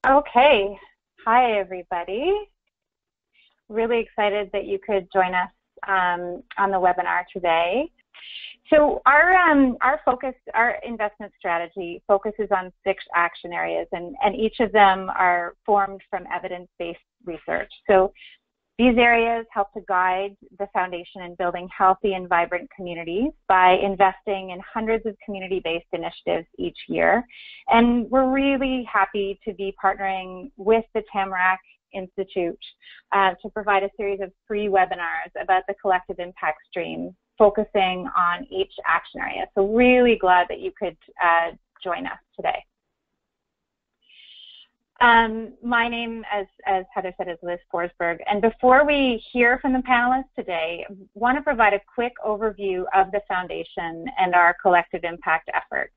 Okay. Hi, everybody. Really excited that you could join us on the webinar today. So our investment strategy focuses on 6 action areas, and each of them are formed from evidence-based research. So these areas help to guide the foundation in building healthy and vibrant communities by investing in hundreds of community-based initiatives each year. And we're really happy to be partnering with the Tamarack Institute to provide a series of free webinars about the collective impact stream, focusing on each action area. So really glad that you could join us today. My name, as Heather said, is Liz Forsberg. And before we hear from the panelists today, I want to provide a quick overview of the foundation and our collective impact efforts.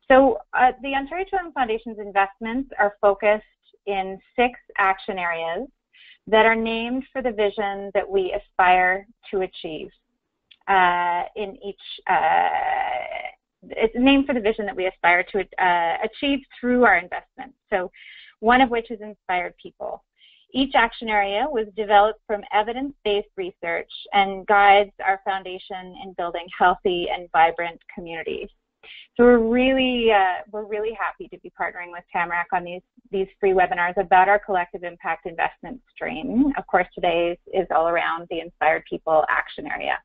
So the Ontario Children's Foundation's investments are focused in 6 action areas that are named for the vision that we aspire to achieve. It's named for the vision that we aspire to achieve through our investments. So one of which is inspired people. Each action area was developed from evidence-based research and guides our foundation in building healthy and vibrant communities. So we're really happy to be partnering with Tamarack on these free webinars about our collective impact investment stream. Of course, today's is all around the inspired people action area.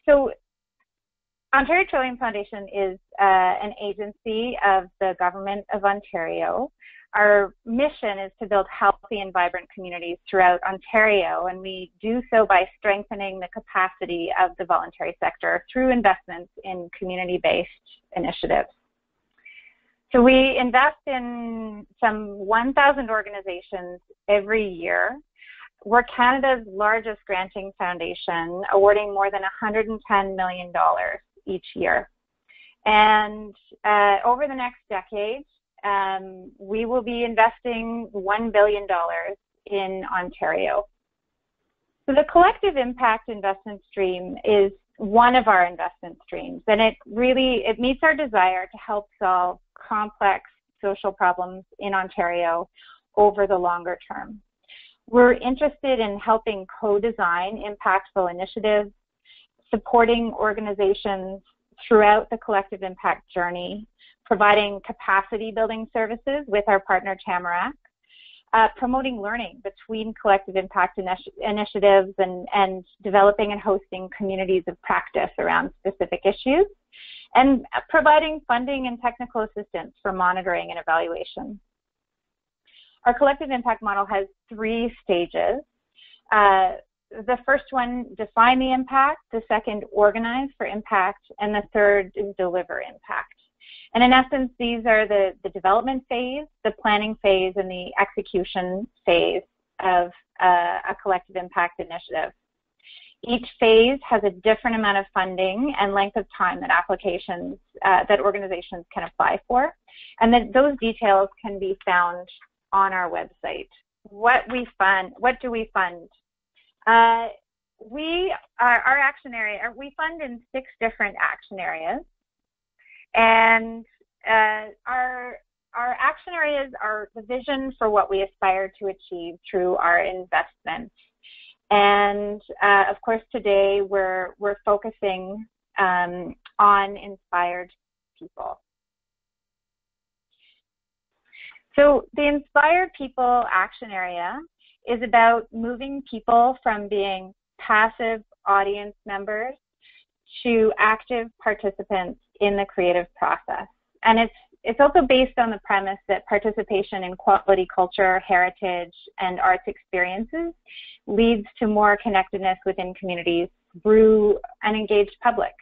So Ontario Trillium Foundation is an agency of the Government of Ontario. Our mission is to build healthy and vibrant communities throughout Ontario, and we do so by strengthening the capacity of the voluntary sector through investments in community-based initiatives. So we invest in some 1,000 organizations every year. We're Canada's largest granting foundation, awarding more than $110 million each year. And over the next decade, we will be investing $1 billion in Ontario. So the collective impact investment stream is one of our investment streams, and it meets our desire to help solve complex social problems in Ontario over the longer term. We're interested in helping co-design impactful initiatives, supporting organizations throughout the collective impact journey, providing capacity building services with our partner Tamarack, promoting learning between collective impact initiatives and developing and hosting communities of practice around specific issues, and providing funding and technical assistance for monitoring and evaluation. Our collective impact model has 3 stages. The first one, define the impact. The second, organize for impact. And the third is deliver impact. And in essence, these are the development phase, the planning phase, and the execution phase of a collective impact initiative. Each phase has a different amount of funding and length of time that that organizations can apply for. And those details can be found on our website. What do we fund? Our action area, we fund in 6 different action areas, and our action areas are the vision for what we aspire to achieve through our investments. And of course, today we're focusing on inspired people. So the Inspired People action area is about moving people from being passive audience members to active participants in the creative process. And it's also based on the premise that participation in quality culture, heritage, and arts experiences leads to more connectedness within communities through an engaged public.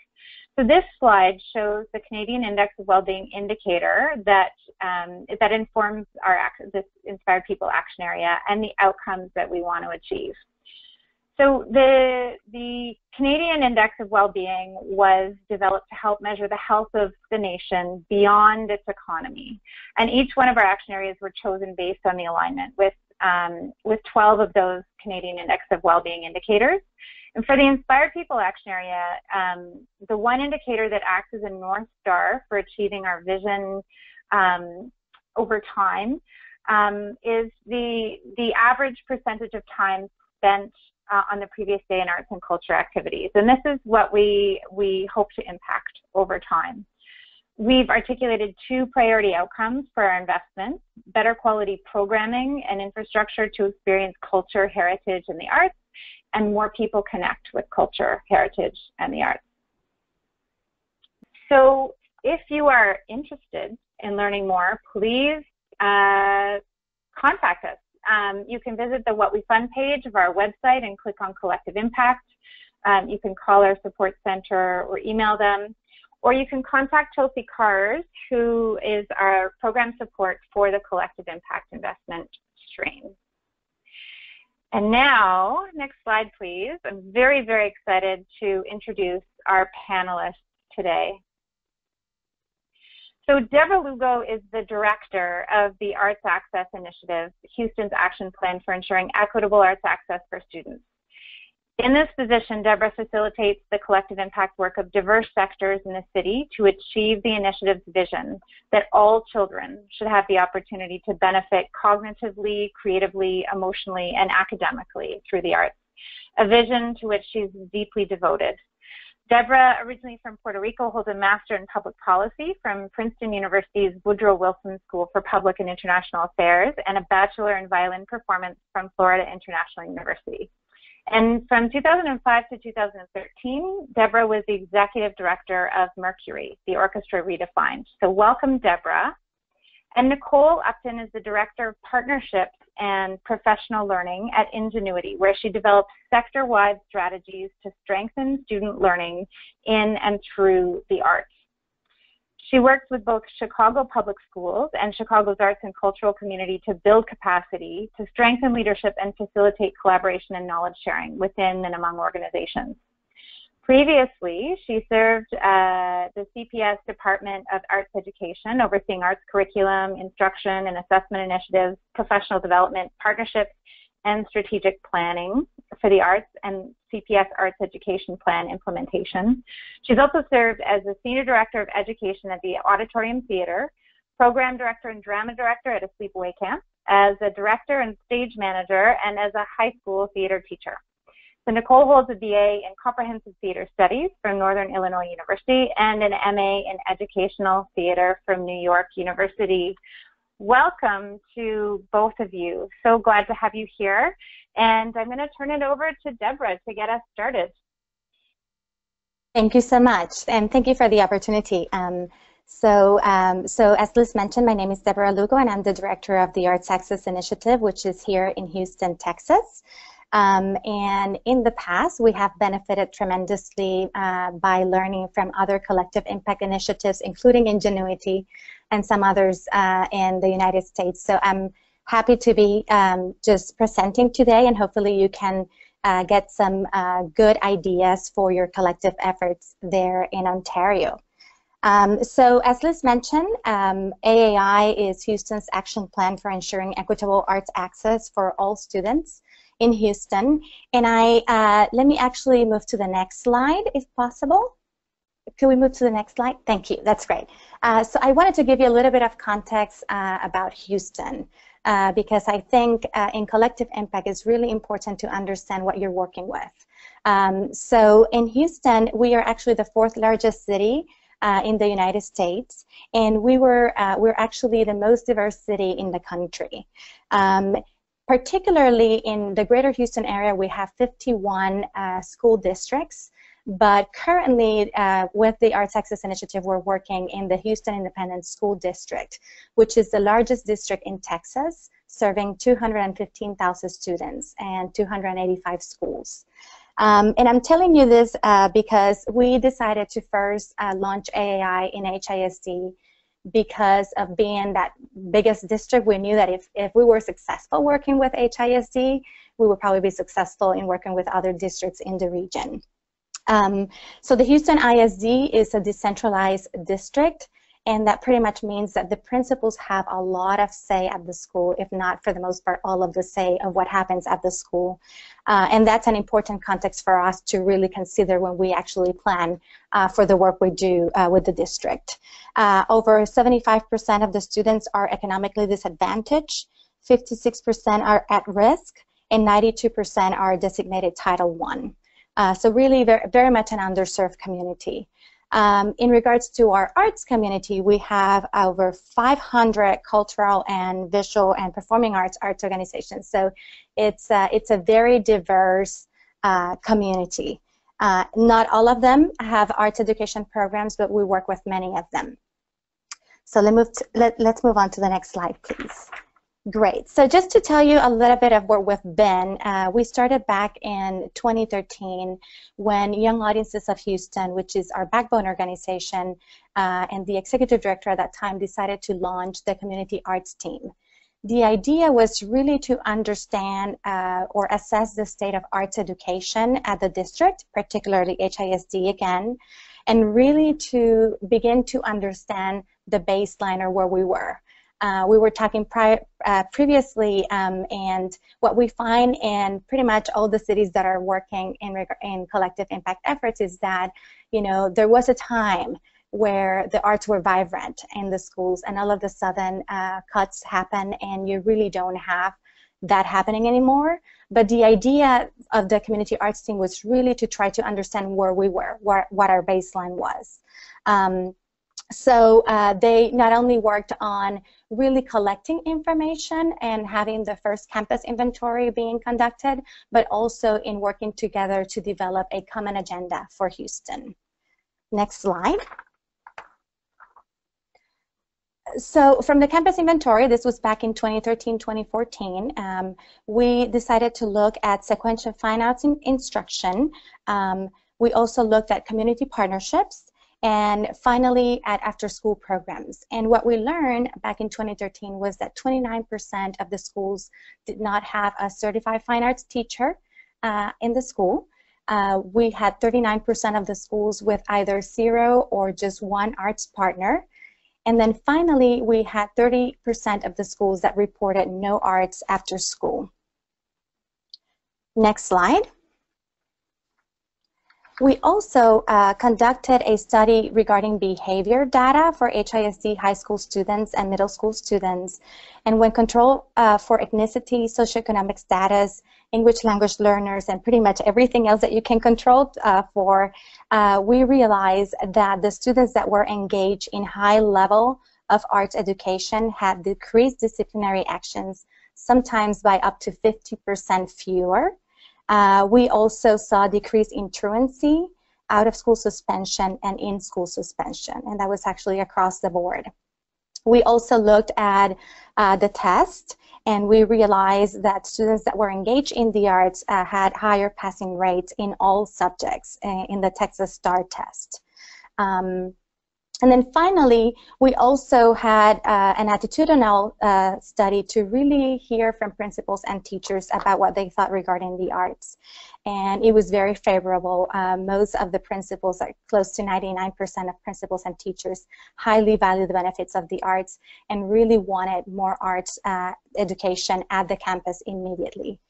So this slide shows the Canadian Index of Wellbeing indicator that informs this Inspired People action area and the outcomes that we want to achieve. So the Canadian Index of Wellbeing was developed to help measure the health of the nation beyond its economy. And each one of our action areas were chosen based on the alignment with 12 of those Canadian Index of Wellbeing indicators. And for the Inspired People Action Area, the one indicator that acts as a North Star for achieving our vision over time is the average percentage of time spent on the previous day in arts and culture activities. And this is what we hope to impact over time. We've articulated 2 priority outcomes for our investments: better quality programming and infrastructure to experience culture, heritage, and the arts, and more people connect with culture, heritage, and the arts. So if you are interested in learning more, please contact us. You can visit the What We Fund page of our website and click on Collective Impact. You can call our support center or email them, or you can contact Chelsea Kars, who is our program support for the Collective Impact investment stream. And now, next slide, please. I'm very, very excited to introduce our panelists today. So Deborah Lugo is the director of the Arts Access Initiative, Houston's action plan for ensuring equitable arts access for students. In this position, Deborah facilitates the collective impact work of diverse sectors in the city to achieve the initiative's vision that all children should have the opportunity to benefit cognitively, creatively, emotionally, and academically through the arts, a vision to which she's deeply devoted. Deborah, originally from Puerto Rico, holds a Master in Public Policy from Princeton University's Woodrow Wilson School for Public and International Affairs and a Bachelor in Violin Performance from Florida International University. And from 2005 to 2013, Deborah was the Executive Director of Mercury, the Orchestra Redefined. So welcome, Deborah. And Nicole Upton is the Director of Partnerships and Professional Learning at Ingenuity, where she develops sector-wide strategies to strengthen student learning in and through the arts. She works with both Chicago Public Schools and Chicago's arts and cultural community to build capacity, to strengthen leadership, and facilitate collaboration and knowledge sharing within and among organizations. Previously, she served the CPS Department of Arts Education, overseeing arts curriculum, instruction and assessment initiatives, professional development, partnerships, and strategic planning for the arts and CPS Arts Education Plan implementation. She's also served as the Senior Director of Education at the Auditorium Theater, Program Director and Drama Director at a sleepaway camp, as a Director and Stage Manager, and as a high school theater teacher. So Nicole holds a BA in Comprehensive Theater Studies from Northern Illinois University and an MA in Educational Theater from New York University. Welcome to both of you. So glad to have you here. And I'm going to turn it over to Deborah to get us started. Thank you so much, and thank you for the opportunity. So as Liz mentioned, my name is Deborah Lugo, and I'm the director of the Arts Access Initiative, which is here in Houston, Texas. And in the past, we have benefited tremendously by learning from other collective impact initiatives, including Ingenuity and some others in the United States. So I'm happy to be just presenting today, and hopefully you can get some good ideas for your collective efforts there in Ontario. So as Liz mentioned, AAI is Houston's action plan for ensuring equitable arts access for all students in Houston. And let me actually move to the next slide, if possible. Can we move to the next slide? Thank you. That's great. So I wanted to give you a little bit of context about Houston, because I think in collective impact it's really important to understand what you're working with. So in Houston, we are actually the 4th largest city in the United States, and we're actually the most diverse city in the country. Particularly in the greater Houston area, we have 51 school districts, but currently with the Arts Access Initiative, we're working in the Houston Independent School District, which is the largest district in Texas, serving 215,000 students and 285 schools. And I'm telling you this because we decided to first launch AAI in HISD because of being that biggest district. We knew that if we were successful working with HISD, we would probably be successful in working with other districts in the region. So the Houston ISD is a decentralized district, And that pretty much means that the principals have a lot of say at the school, if not for the most part all of the say of what happens at the school. And that's an important context for us to really consider when we actually plan for the work we do with the district. Over 75% of the students are economically disadvantaged, 56% are at risk, and 92% are designated Title I. So really very much an underserved community. In regards to our arts community, we have over 500 cultural and visual and performing arts organizations. So it's a very diverse community. Not all of them have arts education programs, but we work with many of them. So let's move on to the next slide, please. Great. So just to tell you a little bit of where we've been, we started back in 2013 when Young Audiences of Houston, which is our backbone organization, and the executive director at that time decided to launch the community arts team. The idea was really to understand or assess the state of arts education at the district, particularly HISD again, and really to begin to understand the baseline or where we were. We were talking previously, and what we find in pretty much all the cities that are working in collective impact efforts is that, you know, there was a time where the arts were vibrant in the schools, and all of a sudden cuts happen, and you really don't have that happening anymore. But the idea of the community arts team was really to try to understand where we were, what our baseline was. So they not only worked on really collecting information and having the first campus inventory being conducted, but also in working together to develop a common agenda for Houston. Next slide. So from the campus inventory, this was back in 2013-2014, we decided to look at sequential fine arts instruction. We also looked at community partnerships, and finally at after-school programs. And what we learned back in 2013 was that 29% of the schools did not have a certified fine arts teacher in the school. We had 39% of the schools with either 0 or just 1 arts partner. And then finally, we had 30% of the schools that reported no arts after school. Next slide. We also conducted a study regarding behavior data for HISD high school students and middle school students. And when controlled for ethnicity, socioeconomic status, English language learners, and pretty much everything else that you can control for, we realized that the students that were engaged in high level of arts education had decreased disciplinary actions, sometimes by up to 50% fewer. We also saw a decrease in truancy, out-of-school suspension, and in-school suspension, and that was actually across the board. We also looked at the test, and we realized that students that were engaged in the arts had higher passing rates in all subjects in the Texas STAR test. And then finally, we also had an attitudinal study to really hear from principals and teachers about what they thought regarding the arts. And it was very favorable. Most of the principals, like close to 99% of principals and teachers, highly value the benefits of the arts and really wanted more arts education at the campus immediately.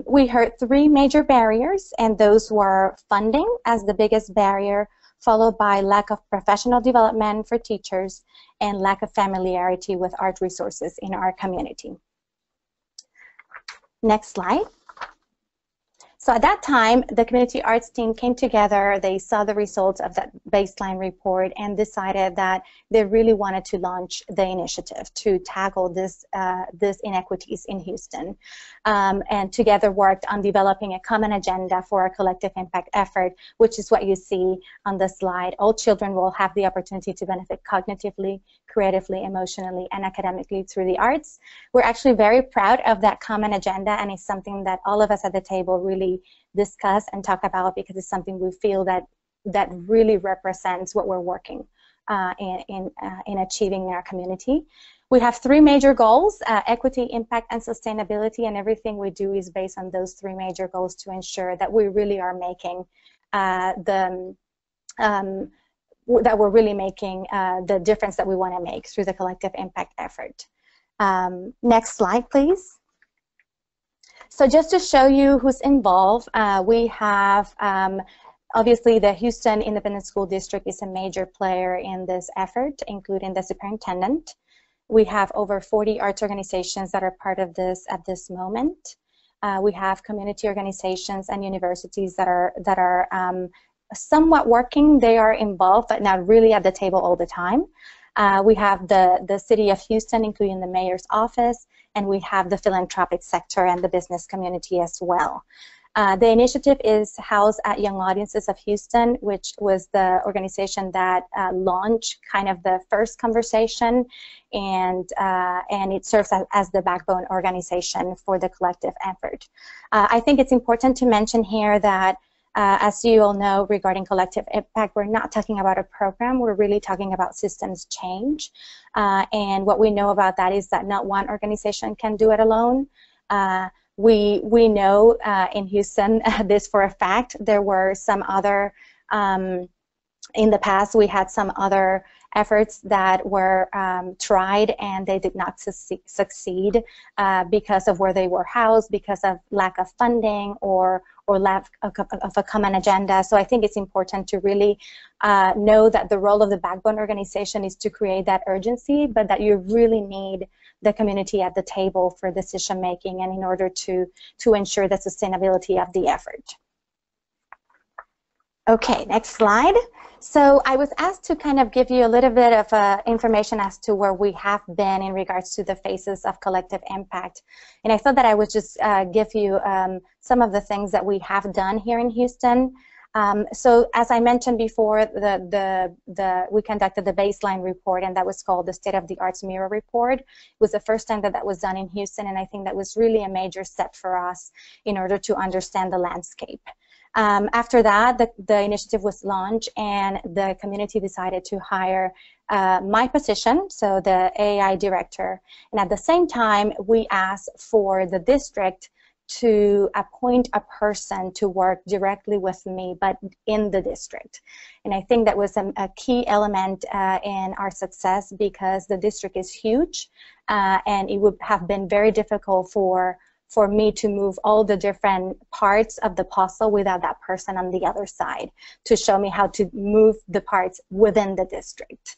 We heard 3 major barriers, and those were funding as the biggest barrier, followed by lack of professional development for teachers and lack of familiarity with art resources in our community. Next slide. So at that time, the community arts team came together, they saw the results of that baseline report and decided that they really wanted to launch the initiative to tackle this inequities in Houston. And together worked on developing a common agenda for our collective impact effort, which is what you see on the slide. All children will have the opportunity to benefit cognitively, creatively, emotionally, and academically through the arts. We're actually very proud of that common agenda, and it's something that all of us at the table really discuss and talk about because it's something we feel that really represents what we're working in achieving in our community. We have 3 major goals: equity, impact, and sustainability, and everything we do is based on those 3 major goals to ensure that we really are making that we're really making the difference that we want to make through the collective impact effort. Next slide, please. So just to show you who's involved, we have obviously the Houston Independent School District is a major player in this effort, including the superintendent. We have over 40 arts organizations that are part of this at this moment. We have community organizations and universities that are somewhat working. They are involved, but not really at the table all the time. We have the City of Houston, including the mayor's office, and we have the philanthropic sector and the business community as well. The initiative is housed at Young Audiences of Houston, which was the organization that launched kind of the first conversation, and it serves as the backbone organization for the collective effort. I think it's important to mention here that as you all know, regarding collective impact, we're not talking about a program, we're really talking about systems change. And what we know about that is that not one organization can do it alone. We know in Houston this for a fact. There were some other, in the past we had some other efforts that were tried and they did not succeed because of where they were housed, because of lack of funding or lack of a common agenda. So I think it's important to really know that the role of the backbone organization is to create that urgency, but that you really need the community at the table for decision making and in order to ensure the sustainability of the effort. Okay, next slide. So I was asked to kind of give you a little bit of information as to where we have been in regards to the phases of collective impact. And I thought that I would just give you some of the things that we have done here in Houston. So as I mentioned before, we conducted the baseline report, and that was called the State of the Arts Mirror Report. It was the first time that that was done in Houston, and I think that was really a major step for us in order to understand the landscape. After that, the initiative was launched, and the community decided to hire my position, so the AAI director. And at the same time, we asked for the district to appoint a person to work directly with me, but in the district. And I think that was a key element in our success, because the district is huge, and it would have been very difficult for me to move all the different parts of the puzzle without that person on the other side to show me how to move the parts within the district.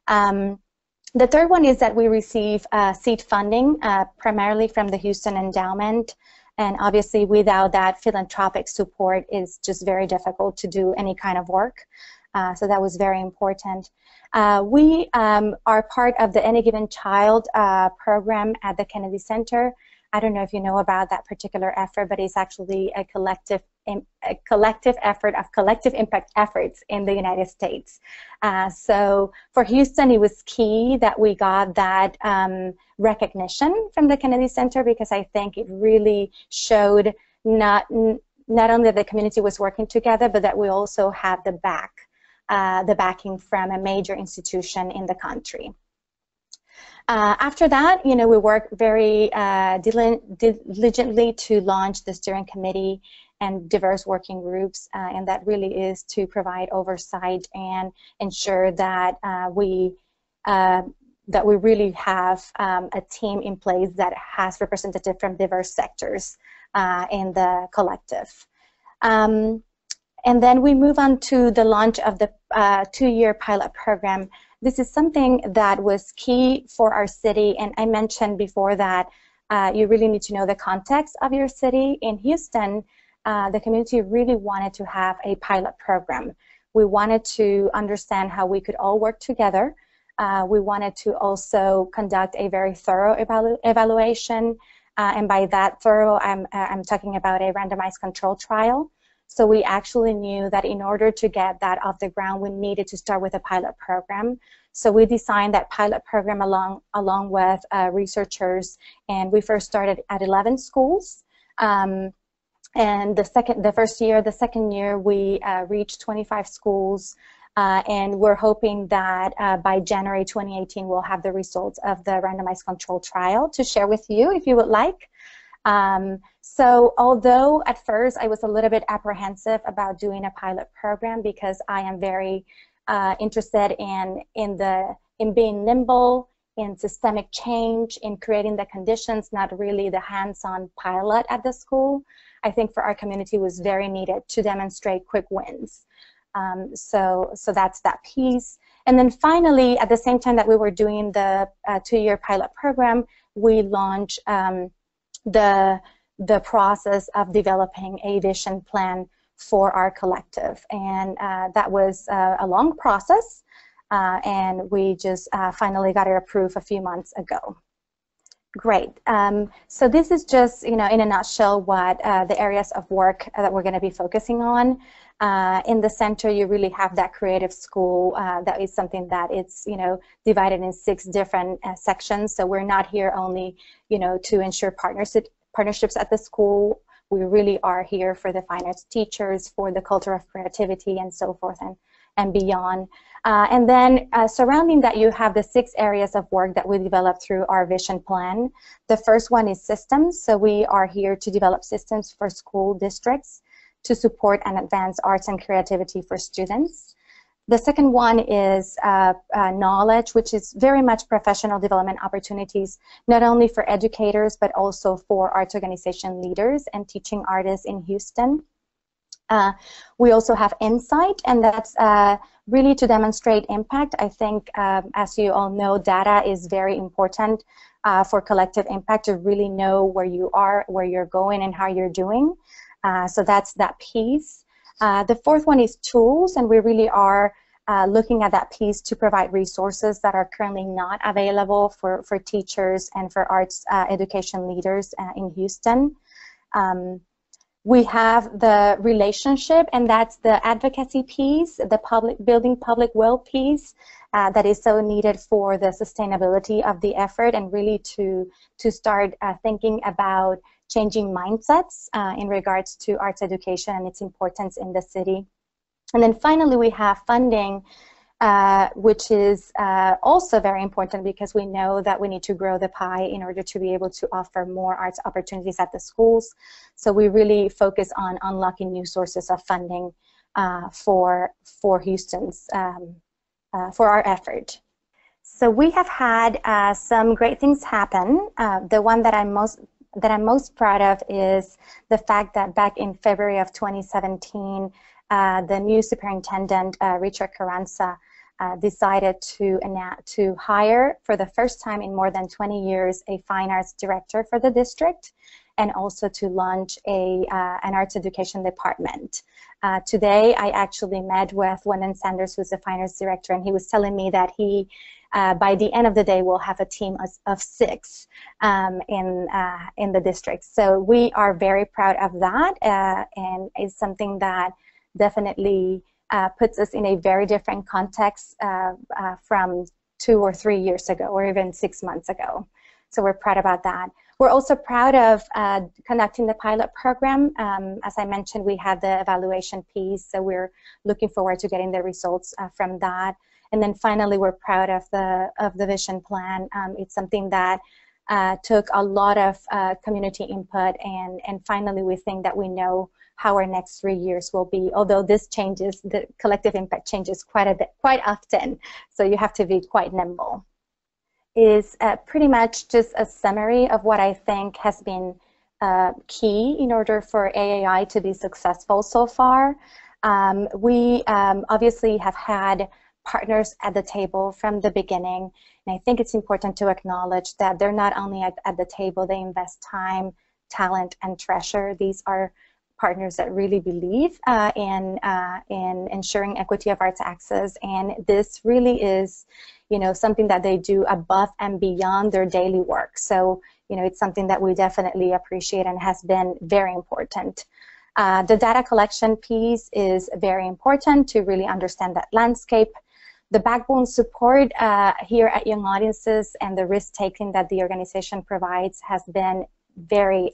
The third one is that we receive seed funding primarily from the Houston Endowment, and obviously without that philanthropic support is just very difficult to do any kind of work. So that was very important. We are part of the Any Given Child program at the Kennedy Center. I don't know if you know about that particular effort, but it's actually a collective effort of collective impact efforts in the United States. So for Houston, it was key that we got that recognition from the Kennedy Center, because I think it really showed not only that the community was working together, but that we also had the backing from a major institution in the country. After that, we worked very diligently to launch the steering committee and diverse working groups, and that really is to provide oversight and ensure that we really have a team in place that has representatives from diverse sectors in the collective. And then we move on to the launch of the 2-year pilot program. This is something that was key for our city, and I mentioned before that you really need to know the context of your city. In Houston, the community really wanted to have a pilot program. We wanted to understand how we could all work together. We wanted to also conduct a very thorough evaluation, and by that thorough, I'm talking about a randomized control trial. So we actually knew that in order to get that off the ground, we needed to start with a pilot program. So we designed that pilot program along with researchers, and we first started at 11 schools. And the second year, we reached 25 schools, and we're hoping that by January 2018, we'll have the results of the randomized control trial to share with you if you would like. So although at first I was a little bit apprehensive about doing a pilot program, because I am very interested in being nimble, in systemic change, in creating the conditions, not really the hands-on pilot at the school. I think for our community was very needed to demonstrate quick wins. So that's that piece. And then finally, at the same time that we were doing the 2-year pilot program, we launched the process of developing a vision plan for our collective. And that was a long process, and we just finally got it approved a few months ago. Great. So this is just, in a nutshell, what the areas of work that we're going to be focusing on. In the center, you really have that creative school. That is something that it's, divided in 6 different sections. So we're not here only, to ensure partnerships at the school. We really are here for the fine arts teachers, for the culture of creativity, and so forth and beyond. And then surrounding that, you have the 6 areas of work that we developed through our vision plan. The first one is systems. So we are here to develop systems for school districts to support and advance arts and creativity for students. The second one is knowledge, which is very much professional development opportunities, not only for educators, but also for arts organization leaders and teaching artists in Houston. We also have insight, and that's really to demonstrate impact. I think, as you all know, data is very important for collective impact, to really know where you are, where you're going, and how you're doing. So that's that piece. The fourth one is tools, and we really are looking at that piece to provide resources that are currently not available for teachers and for arts education leaders in Houston. We have the relationship, and that's the advocacy piece, the building public will piece that is so needed for the sustainability of the effort, and really to start thinking about changing mindsets in regards to arts education and its importance in the city. And then finally, we have funding, which is also very important, because we know that we need to grow the pie in order to be able to offer more arts opportunities at the schools. So we really focus on unlocking new sources of funding for Houston's, for our effort. So we have had some great things happen. The one that I'm most proud of is the fact that back in February of 2017, the new superintendent, Richard Carranza, decided to hire, for the first time in more than 20 years, a fine arts director for the district, and also to launch an arts education department. Today, I actually met with Wendon Sanders, who's the fine arts director, and he was telling me that he, by the end of the day, will have a team of 6 in the district. So we are very proud of that, and it's something that definitely puts us in a very different context from 2 or 3 years ago, or even 6 months ago. So we're proud about that. We're also proud of conducting the pilot program. As I mentioned, we had the evaluation piece, so we're looking forward to getting the results from that. And then finally, we're proud of the vision plan. It's something that took a lot of community input, and finally, we think that we know how our next 3 years will be, although this changes, the collective impact changes quite often, so you have to be quite nimble. Is pretty much just a summary of what I think has been key in order for AAI to be successful so far. We obviously have had partners at the table from the beginning, and I think it's important to acknowledge that they're not only at the table, they invest time, talent, and treasure. These are partners that really believe in ensuring equity of arts access, and this really is, something that they do above and beyond their daily work. So, it's something that we definitely appreciate and has been very important. The data collection piece is very important to really understand that landscape. The backbone support here at Young Audiences and the risk-taking that the organization provides has been very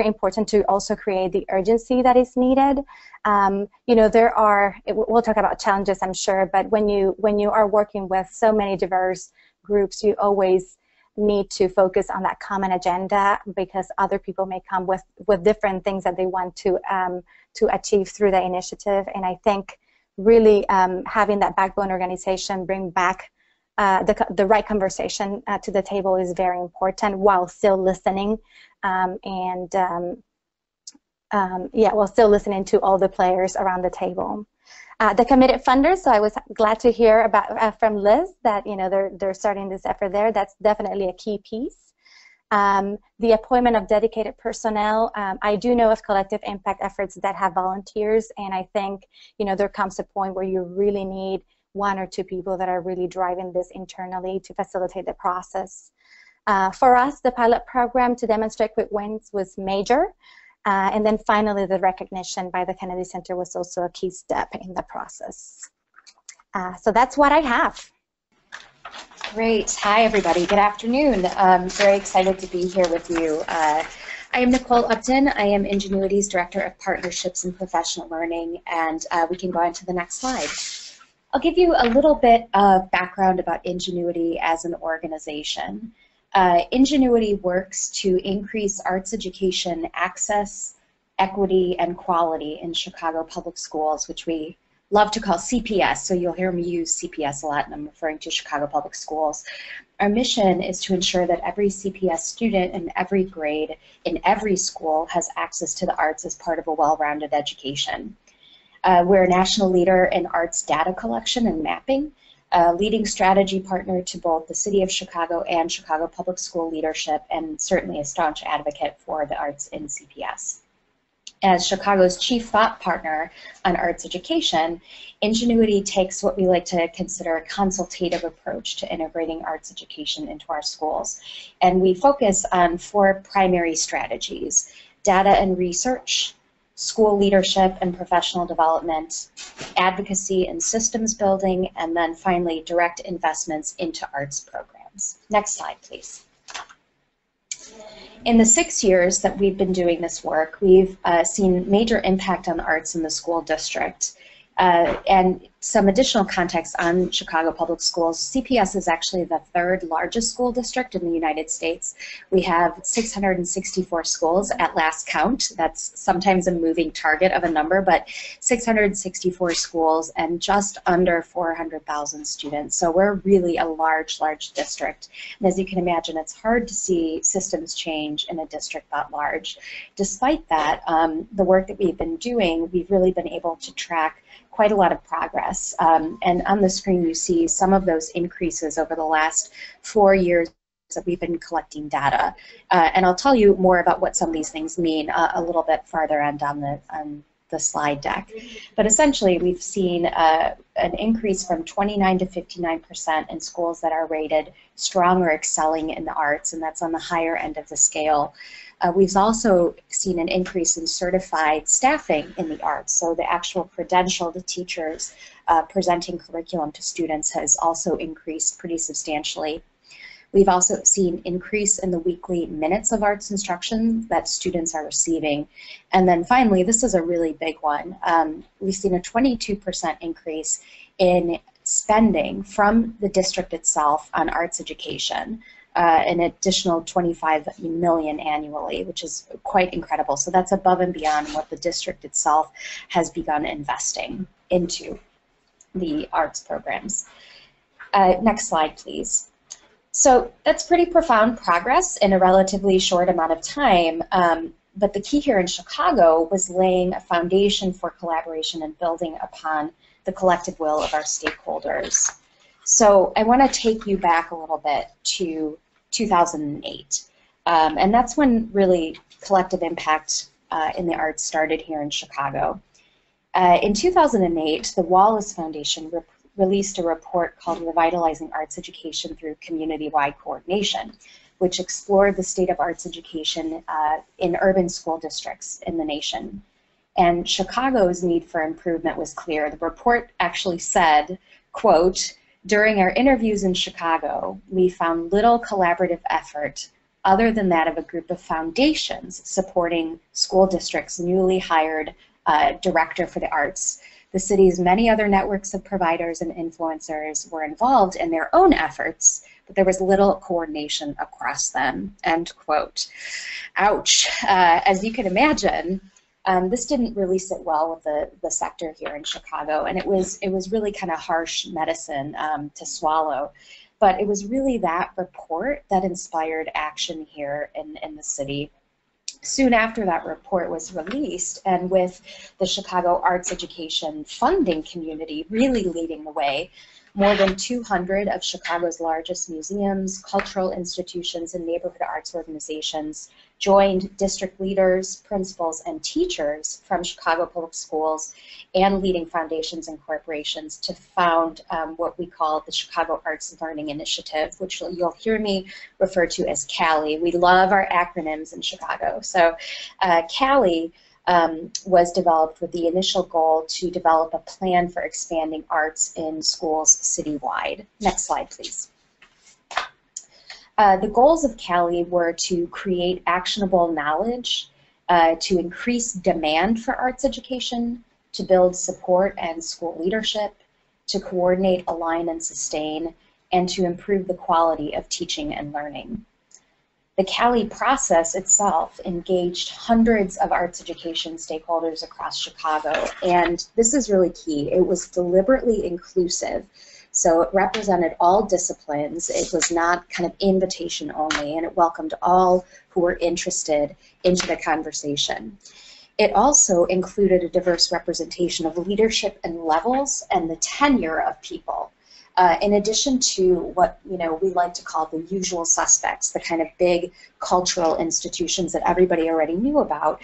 important to also create the urgency that is needed. There are, we'll talk about challenges, I'm sure, but when you are working with so many diverse groups, you always need to focus on that common agenda, because other people may come with different things that they want to achieve through the initiative. And I think really having that backbone organization bring back the right conversation to the table is very important, while still listening while still listening to all the players around the table. The committed funders, so I was glad to hear about from Liz that they're starting this effort there. That's definitely a key piece. The appointment of dedicated personnel. I do know of collective impact efforts that have volunteers, and I think there comes a point where you really need one or two people that are really driving this internally to facilitate the process. For us, the pilot program to demonstrate quick wins was major. And then finally, the recognition by the Kennedy Center was also a key step in the process. So that's what I have. Great. Hi, everybody. Good afternoon. I'm very excited to be here with you. I am Nicole Upton. I am Ingenuity's Director of Partnerships and Professional Learning, and we can go on to the next slide. I'll give you a little bit of background about Ingenuity as an organization. Ingenuity works to increase arts education access, equity, and quality in Chicago public schools, which we love to call CPS, so you'll hear me use CPS a lot, and I'm referring to Chicago Public Schools. Our mission is to ensure that every CPS student in every grade in every school has access to the arts as part of a well-rounded education. We're a national leader in arts data collection and mapping, a leading strategy partner to both the City of Chicago and Chicago Public School leadership, and certainly a staunch advocate for the arts in CPS. As Chicago's chief thought partner on arts education, Ingenuity takes what we like to consider a consultative approach to integrating arts education into our schools. And we focus on 4 primary strategies: data and research, school leadership and professional development, advocacy and systems building, and then finally direct investments into arts programs. Next slide, please. In the 6 years that we've been doing this work, we've seen major impact on the arts in the school district. And some additional context on Chicago Public Schools, CPS is actually the 3rd largest school district in the United States. We have 664 schools at last count. That's sometimes a moving target of a number, but 664 schools and just under 400,000 students. So we're really a large, large district. And as you can imagine, it's hard to see systems change in a district that large. Despite that, the work that we've been doing, we've really been able to track quite a lot of progress. And on the screen you see some of those increases over the last 4 years that we've been collecting data. And I'll tell you more about what some of these things mean a little bit farther on down the slide deck. But essentially we've seen an increase from 29 to 59% in schools that are rated strong or excelling in the arts, and that's on the higher end of the scale. We've also seen an increase in certified staffing in the arts, so the actual credential to teachers presenting curriculum to students has also increased pretty substantially. We've also seen increase in the weekly minutes of arts instruction that students are receiving. And then finally, this is a really big one, we've seen a 22% increase in spending from the district itself on arts education. An additional $25 million annually, which is quite incredible. So that's above and beyond what the district itself has begun investing into the arts programs. Next slide, please. So that's pretty profound progress in a relatively short amount of time. But the key here in Chicago was laying a foundation for collaboration and building upon the collective will of our stakeholders. So I want to take you back a little bit to 2008. And that's when really collective impact in the arts started here in Chicago. In 2008, the Wallace Foundation released a report called Revitalizing Arts Education Through Community-Wide Coordination, which explored the state of arts education in urban school districts in the nation. And Chicago's need for improvement was clear. The report actually said, quote, "During our interviews in Chicago, we found little collaborative effort other than that of a group of foundations supporting school districts' newly hired director for the arts. The city's many other networks of providers and influencers were involved in their own efforts, but there was little coordination across them," end quote. Ouch. As you can imagine, This didn't really sit well with the sector here in Chicago, and it was really kind of harsh medicine to swallow. But it was really that report that inspired action here in the city. Soon after that report was released, and with the Chicago arts education funding community really leading the way, more than 200 of Chicago's largest museums, cultural institutions, and neighborhood arts organizations joined district leaders, principals, and teachers from Chicago Public Schools and leading foundations and corporations to found what we call the Chicago Arts Learning Initiative, which you'll hear me refer to as CALI. We love our acronyms in Chicago. So CALI was developed with the initial goal to develop a plan for expanding arts in schools citywide. Next slide, please. The goals of CALI were to create actionable knowledge, to increase demand for arts education, to build support and school leadership, to coordinate, align, and sustain, and to improve the quality of teaching and learning. The CALI process itself engaged hundreds of arts education stakeholders across Chicago, and this is really key. It was deliberately inclusive, so it represented all disciplines. It was not kind of invitation only, and it welcomed all who were interested into the conversation. It also included a diverse representation of leadership and levels and the tenure of people. In addition to what we like to call the usual suspects, the kind of big cultural institutions that everybody already knew about,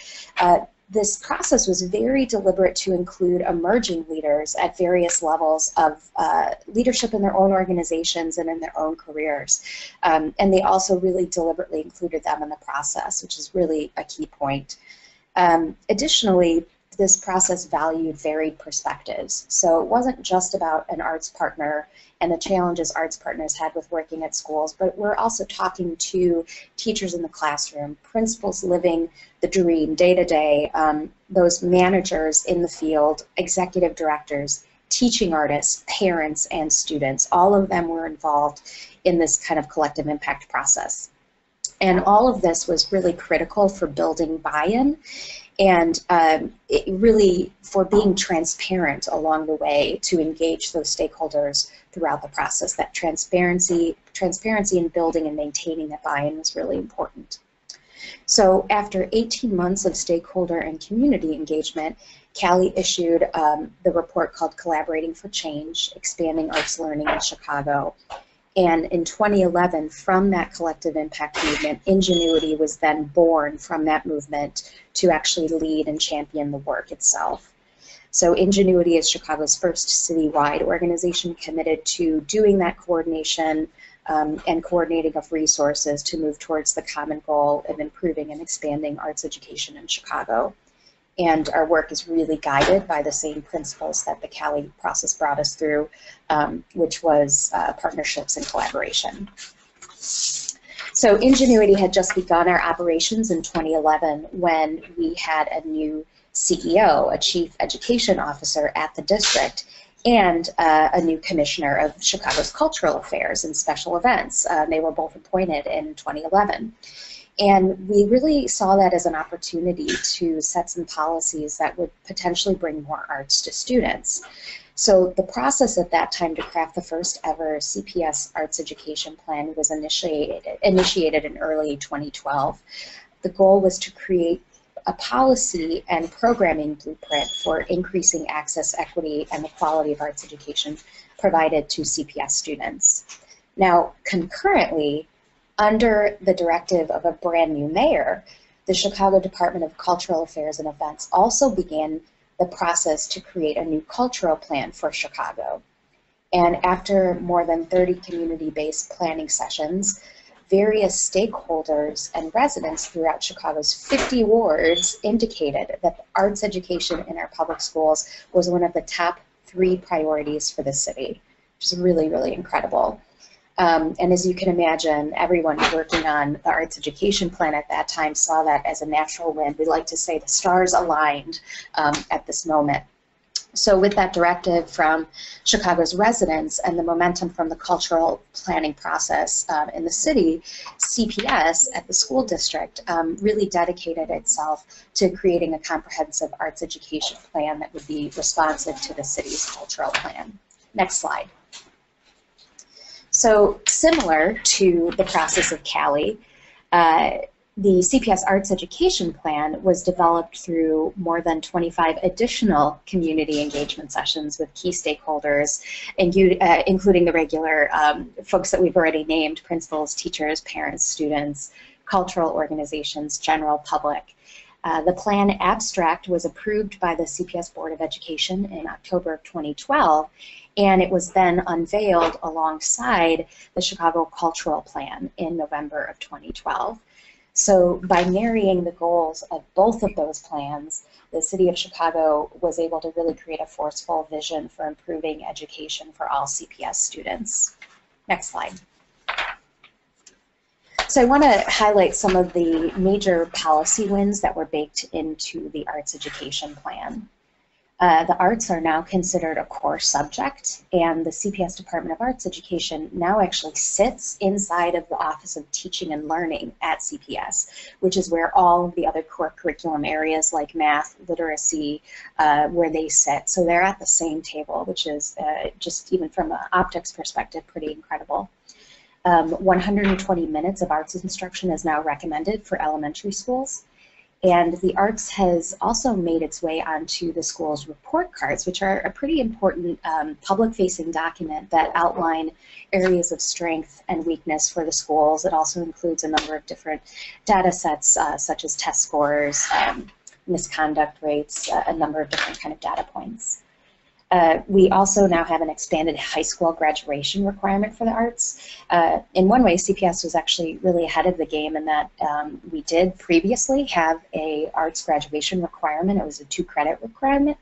this process was very deliberate to include emerging leaders at various levels of leadership in their own organizations and in their own careers. And they also really deliberately included them in the process, which is really a key point. Additionally, this process valued varied perspectives. So it wasn't just about an arts partner and the challenges arts partners had with working at schools, but we're also talking to teachers in the classroom, principals living the dream day to day, those managers in the field, executive directors, teaching artists, parents, and students. All of them were involved in this kind of collective impact process. And all of this was really critical for building buy-in and it really for being transparent along the way to engage those stakeholders throughout the process. That transparency in building and maintaining that buy-in was really important. So after 18 months of stakeholder and community engagement, CALI issued the report called Collaborating for Change, Expanding Arts Learning in Chicago. And in 2011, from that collective impact movement, Ingenuity was then born from that movement to actually lead and champion the work itself. So Ingenuity is Chicago's first citywide organization committed to doing that coordination and coordinating of resources to move towards the common goal of improving and expanding arts education in Chicago. And our work is really guided by the same principles that the CALI process brought us through, which was partnerships and collaboration. So Ingenuity had just begun our operations in 2011 when we had a new CEO, a chief education officer at the district, and a new commissioner of Chicago's cultural affairs and special events. They were both appointed in 2011. And we really saw that as an opportunity to set some policies that would potentially bring more arts to students. So the process at that time to craft the first ever CPS arts education plan was initiated in early 2012. The goal was to create a policy and programming blueprint for increasing access, equity, and the quality of arts education provided to CPS students. Now, concurrently, under the directive of a brand new mayor, the Chicago Department of Cultural Affairs and Events also began the process to create a new cultural plan for Chicago. And after more than 30 community-based planning sessions, various stakeholders and residents throughout Chicago's 50 wards indicated that arts education in our public schools was one of the top 3 priorities for the city, which is really, really incredible. And as you can imagine, everyone working on the arts education plan at that time saw that as a natural win. We like to say the stars aligned at this moment. So with that directive from Chicago's residents and the momentum from the cultural planning process in the city, CPS at the school district really dedicated itself to creating a comprehensive arts education plan that would be responsive to the city's cultural plan. Next slide. So similar to the process of Cali, the CPS Arts Education Plan was developed through more than 25 additional community engagement sessions with key stakeholders, including the regular folks that we've already named: principals, teachers, parents, students, cultural organizations, general public. The plan abstract was approved by the CPS Board of Education in October of 2012, and it was then unveiled alongside the Chicago Cultural Plan in November of 2012. So by marrying the goals of both of those plans, the City of Chicago was able to really create a forceful vision for improving education for all CPS students. Next slide. So I want to highlight some of the major policy wins that were baked into the Arts Education Plan. The arts are now considered a core subject, and the CPS Department of Arts Education now actually sits inside of the Office of Teaching and Learning at CPS, which is where all of the other core curriculum areas like math, literacy, where they sit. So they're at the same table, which is just even from an optics perspective pretty incredible. 120 minutes of arts instruction is now recommended for elementary schools. And the arts has also made its way onto the school's report cards, which are a pretty important public-facing document that outline areas of strength and weakness for the schools. It also includes a number of different data sets, such as test scores, misconduct rates, a number of different kind of data points. We also now have an expanded high school graduation requirement for the arts. In one way, CPS was actually really ahead of the game in that we did previously have a arts graduation requirement. It was a 2-credit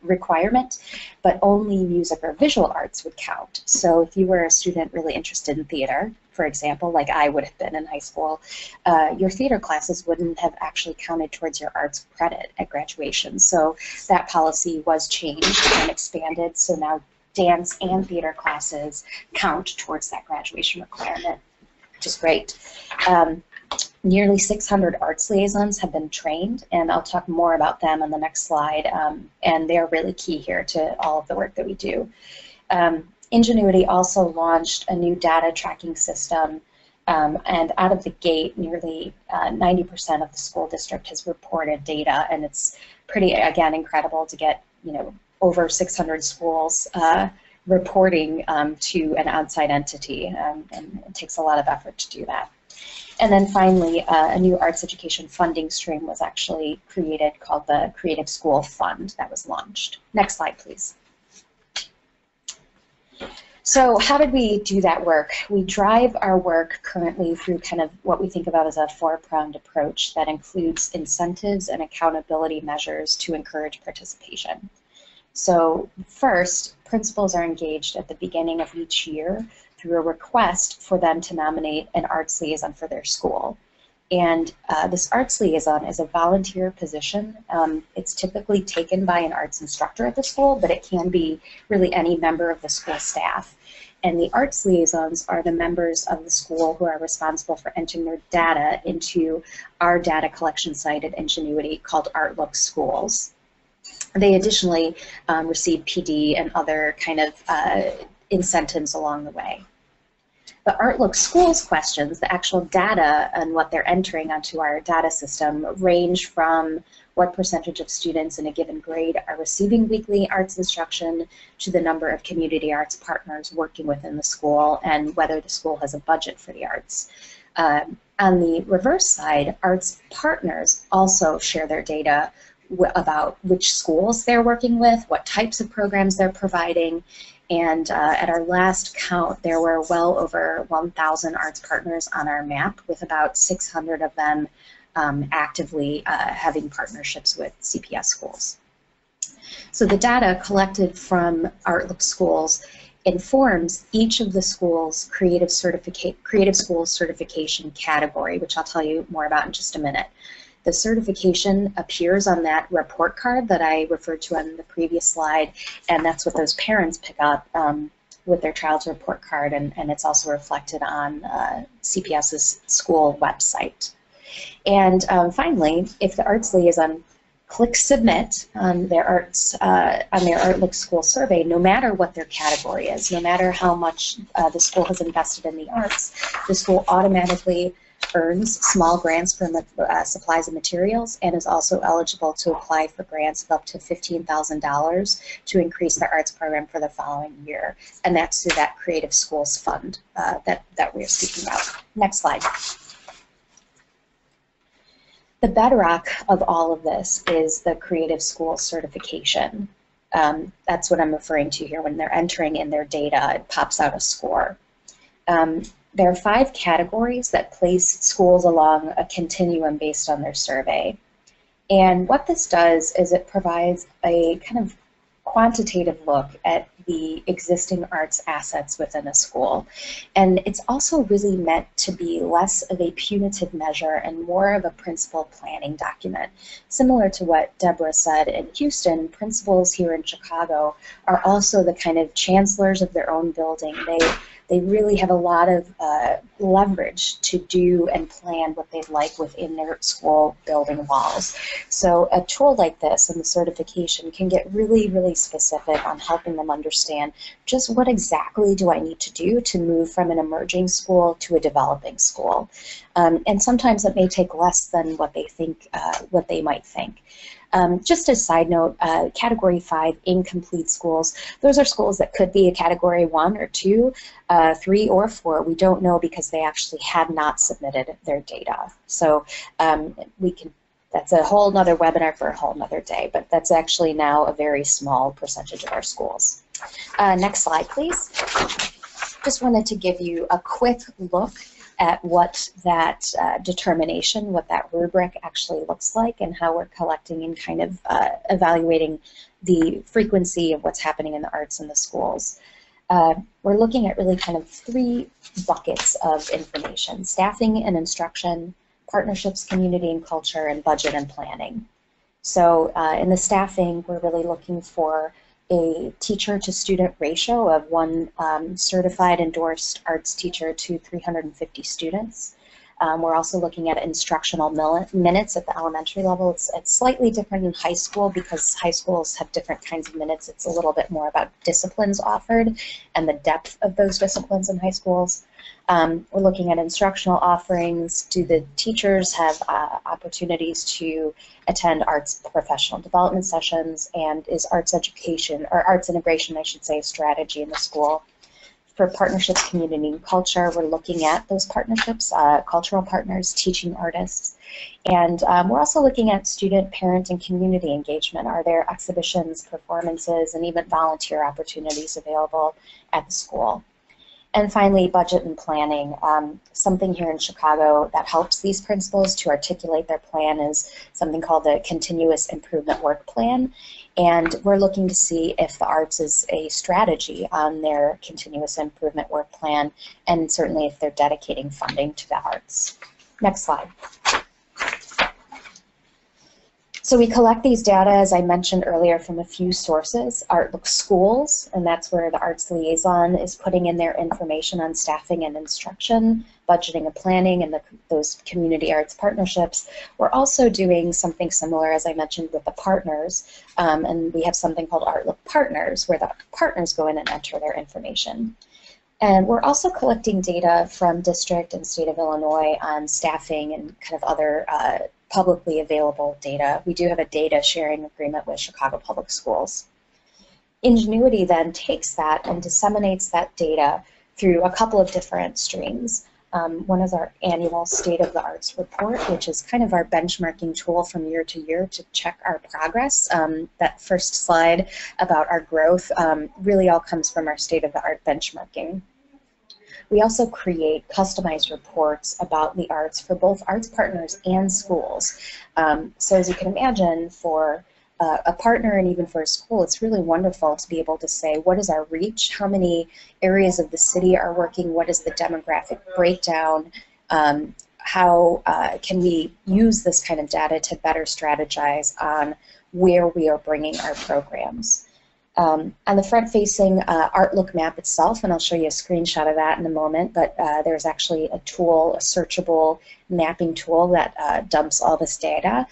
requirement, but only music or visual arts would count. So if you were a student really interested in theater, for example, like I would have been in high school, your theater classes wouldn't have actually counted towards your arts credit at graduation. So that policy was changed and expanded, so now dance and theater classes count towards that graduation requirement, which is great. Nearly 600 arts liaisons have been trained, and I'll talk more about them on the next slide, and they're really key here to all of the work that we do. Ingenuity also launched a new data tracking system, and out of the gate, nearly 90% of the school district has reported data, and it's pretty, again, incredible to get, over 600 schools reporting to an outside entity, and it takes a lot of effort to do that. And then finally, a new arts education funding stream was actually created called the Creative School Fund that was launched. Next slide, please. So how did we do that work? We drive our work currently through kind of what we think about as a 4-pronged approach that includes incentives and accountability measures to encourage participation. So first, principals are engaged at the beginning of each year through a request for them to nominate an arts liaison for their school. And this arts liaison is a volunteer position. It's typically taken by an arts instructor at the school, but it can be really any member of the school staff. And the arts liaisons are the members of the school who are responsible for entering their data into our data collection site at Ingenuity called Artlook Schools. They additionally receive PD and other kind of incentives along the way. The Artlook Schools questions, the actual data and what they're entering onto our data system, range from what percentage of students in a given grade are receiving weekly arts instruction to the number of community arts partners working within the school and whether the school has a budget for the arts. On the reverse side, arts partners also share their data about which schools they're working with, what types of programs they're providing, and at our last count, there were well over 1,000 arts partners on our map, with about 600 of them actively having partnerships with CPS schools. So the data collected from Artlook Schools informs each of the schools' creative schools certification category, which I'll tell you more about in just a minute. The certification appears on that report card that I referred to on the previous slide, and that's what those parents pick up with their child's report card, and it's also reflected on CPS's school website. And finally, if the Arts Liaison clicks submit on their Artlook school survey, no matter what their category is, no matter how much the school has invested in the arts, the school automatically earns small grants for supplies and materials, and is also eligible to apply for grants of up to $15,000 to increase the arts program for the following year. And that's through that Creative Schools Fund that we're speaking about. Next slide. The bedrock of all of this is the Creative School certification. That's what I'm referring to here. When they're entering in their data, it pops out a score. There are 5 categories that place schools along a continuum based on their survey. And what this does is it provides a kind of quantitative look at the existing arts assets within a school. And it's also really meant to be less of a punitive measure and more of a principal planning document. Similar to what Deborah said in Houston, principals here in Chicago are also the kind of chancellors of their own building. They really have a lot of leverage to do and plan what they'd like within their school building walls. So a tool like this and the certification can get really, really specific on helping them understand just what exactly do I need to do to move from an emerging school to a developing school. And sometimes it may take less than what they think, what they might think. Just a side note, Category 5 incomplete schools, those are schools that could be a Category 1 or 2, 3 or 4. We don't know because they actually had not submitted their data. So that's a whole nother webinar for a whole nother day, but that's actually now a very small percentage of our schools. Next slide, please. Just wanted to give you a quick look at what that determination, what that rubric actually looks like, and how we're collecting and kind of evaluating the frequency of what's happening in the arts in the schools. We're looking at really kind of 3 buckets of information: staffing and instruction, partnerships, community and culture, and budget and planning. So in the staffing, we're really looking for a teacher-to-student ratio of 1 certified endorsed arts teacher to 350 students. We're also looking at instructional minutes at the elementary level. It's slightly different in high school because high schools have different kinds of minutes. It's a little bit more about disciplines offered and the depth of those disciplines in high schools. We're looking at instructional offerings. Do the teachers have opportunities to attend arts professional development sessions, and is arts education, or arts integration, I should say, strategy in the school? For partnerships, community, and culture, we're looking at those partnerships, cultural partners, teaching artists, and we're also looking at student, parent, and community engagement. Are there exhibitions, performances, and even volunteer opportunities available at the school? And finally, budget and planning. Something here in Chicago that helps these principals to articulate their plan is something called the Continuous Improvement Work Plan. And we're looking to see if the arts is a strategy on their Continuous Improvement Work Plan, and certainly if they're dedicating funding to the arts. Next slide. So we collect these data, as I mentioned earlier, from a few sources. Artlook Schools, and that's where the Arts Liaison is putting in their information on staffing and instruction, budgeting and planning, and those community arts partnerships. We're also doing something similar, as I mentioned, with the partners, and we have something called Artlook Partners, where the partners go in and enter their information. And we're also collecting data from district and state of Illinois on staffing and kind of other publicly available data. We do have a data sharing agreement with Chicago Public Schools. Ingenuity then takes that and disseminates that data through a couple of different streams. One is our annual State of the Arts report, which is kind of our benchmarking tool from year to year to check our progress. That first slide about our growth really all comes from our State of the Art benchmarking. We also create customized reports about the arts for both arts partners and schools. So as you can imagine, for a partner and even for a school, it's really wonderful to be able to say, what is our reach? How many areas of the city are working? What is the demographic breakdown? how can we use this kind of data to better strategize on where we are bringing our programs. On the front-facing ArtLook map itself, and I'll show you a screenshot of that in a moment, but there's actually a tool, a searchable mapping tool that dumps all this data.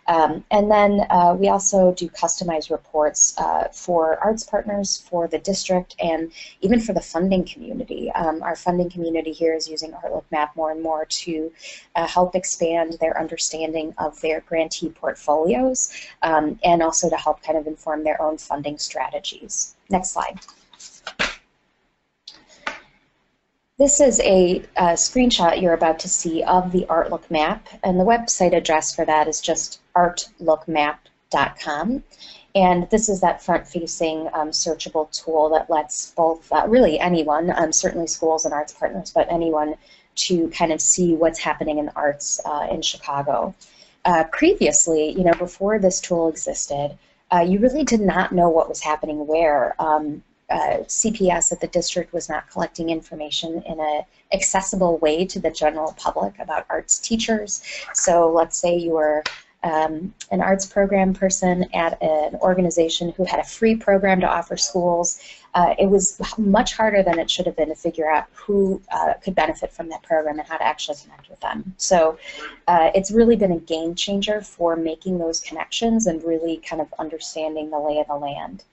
And then we also do customized reports for arts partners, for the district, and even for the funding community. Our funding community here is using ArtLook Map more and more to help expand their understanding of their grantee portfolios, and also to help kind of inform their own funding strategies. Next slide. This is a screenshot you're about to see of the ArtLook map, and the website address for that is just artlookmap.com. And this is that front-facing searchable tool that lets both, really anyone, certainly schools and arts partners, but anyone to kind of see what's happening in the arts in Chicago. Previously, you know, before this tool existed, you really did not know what was happening where. CPS at the district was not collecting information in an accessible way to the general public about arts teachers. So let's say you were an arts program person at an organization who had a free program to offer schools. It was much harder than it should have been to figure out who could benefit from that program and how to actually connect with them. So it's really been a game changer for making those connections and really kind of understanding the lay of the land.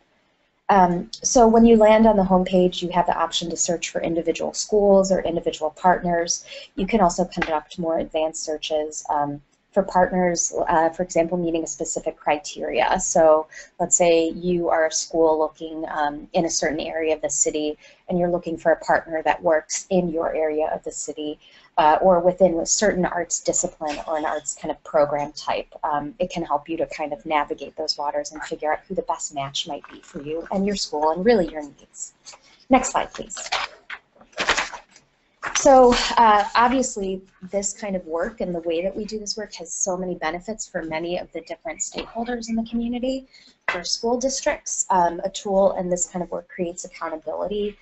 So when you land on the homepage, you have the option to search for individual schools or individual partners. You can also conduct more advanced searches for partners, for example, meeting a specific criteria. So let's say you are a school looking in a certain area of the city, and you're looking for a partner that works in your area of the city, or within a certain arts discipline or an arts kind of program type. It can help you to kind of navigate those waters and figure out who the best match might be for you and your school and really your needs. Next slide, please. So obviously this kind of work and the way that we do this work has so many benefits for many of the different stakeholders in the community. For school districts, a tool and this kind of work creates accountability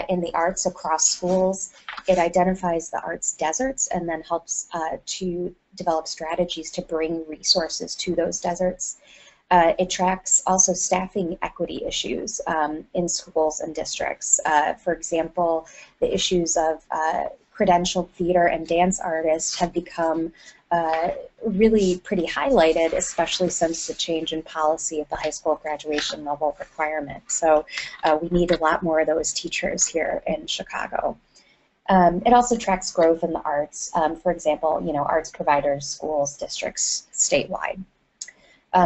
in the arts across schools. It identifies the arts deserts and then helps to develop strategies to bring resources to those deserts. It tracks also staffing equity issues in schools and districts. For example, the issues of credentialed theater and dance artists have become really pretty highlighted, especially since the change in policy at the high school graduation level requirement. So we need a lot more of those teachers here in Chicago. It also tracks growth in the arts. For example, you know, arts providers, schools, districts, statewide.